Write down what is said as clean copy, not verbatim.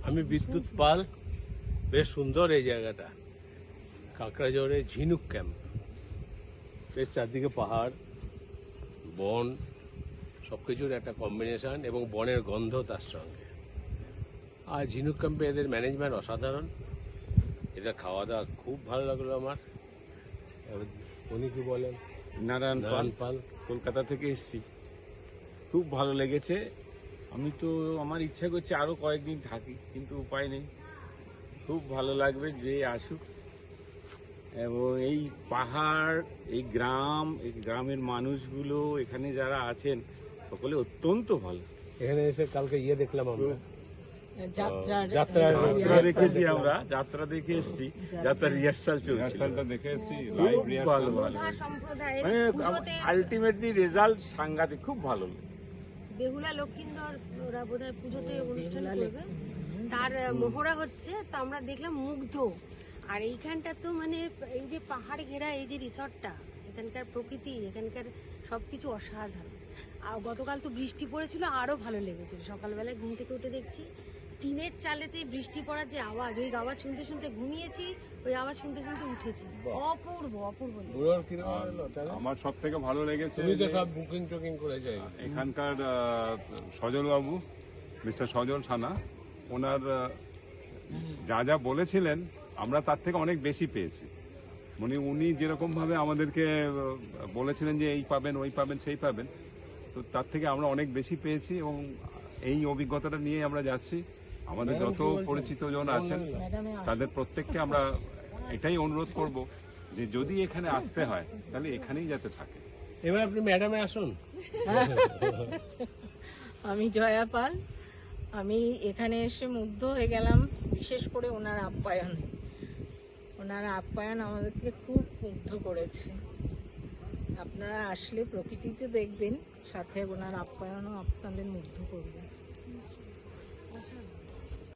আমি বিদ্যুৎ পাল। বেশ সুন্দর এই জায়গাটা, কাঁকড়াঝোড়ে ঝিনুক ক্যাম্প। বেশ চারদিকে পাহাড়, বন, সবকিছুর একটা কম্বিনেশন এবং বনের গন্ধ তার সঙ্গে। আর ঝিনুক ক্যাম্পে এদের ম্যানেজমেন্ট অসাধারণ। এদের খাওয়া দাওয়া খুব ভালো লাগলো আমার। উনি কি বলেন? নারায়ণ পাল, কলকাতা থেকে এসেছি, খুব ভালো লেগেছে। আমি তো আমার ইচ্ছা করছে আরো কয়েকদিন থাকি, কিন্তু উপায় নেই। খুব ভালো লাগবে যে আসুক। এবং এই পাহাড়, এই গ্রামের মানুষগুলো এখানে যারা আছেন সকলে অত্যন্ত ভালো। এখানে এসে কালকে দেখলাম আমরা, যাত্রা দেখেছি, আমরা যাত্রা দেখে এসেছি, যাত্রা রিহার্সাল চলছে, দেখে এসেছি। ভালো ভালো, মানে আলটিমেটলি রেজাল্ট সাংঘাতিক, খুব ভালো। বেহুলা লক্ষিন্দর ওরা বোধহয় পুজোতে অনুষ্ঠান করবে, তার মহড়া হচ্ছে, তো আমরা দেখলাম মুগ্ধ। আর এইখানটা তো মানে এই যে পাহাড় ঘেরা এই যে রিসর্টটা, এখানকার প্রকৃতি, এখানকার সবকিছু অসাধারণ। আর গতকাল তো বৃষ্টি পড়েছিল, আরো ভালো লেগেছিল। সকালবেলায় ঘুম থেকে উঠে দেখছি টিনের চালেতে বৃষ্টি পড়ার যে আওয়াজ, ওই আওয়াজ শুনতে শুনতে ঘুমিয়েছি, ওই আওয়াজ শুনতে শুনতে উঠেছি। অপূর্ব অপূর্ব। আমার সব থেকে ভালো লেগেছে সব বুকিং টুকিং করে যায় এখানকার সজল বাবু, মিস্টার সজল সানা, ওনার যা যা বলেছিলেন আমরা তার থেকে অনেক বেশি পেয়েছি। মানে উনি যেরকম ভাবে আমাদেরকে বলেছিলেন যে এই পাবেন, ওই পাবেন, সেই পাবেন, তো তার থেকে আমরা অনেক বেশি পেয়েছি। এবং এই অভিজ্ঞতাটা নিয়ে আমরা যাচ্ছি। আমাদের যত পরিচিত জন আছেন তাদের প্রত্যেককে আমরা এটাই অনুরোধ করব যে যদি এখানে আসতে হয় তাহলে এখানেই যাতে থাকে। এবার আপনি ম্যাডামে আসুন। আমি জয়া পাল। আমি এখানে এসে মুগ্ধ হয়ে গেলাম, বিশেষ করে ওনার আপ্যায়নে। ওনার আপ্যায়ন আমাদেরকে খুব মুগ্ধ করেছে। আপনারা আসলে প্রকৃতিতে দেখবেন, সাথে ওনার আপ্যায়নও আপনাদের মুগ্ধ করবে।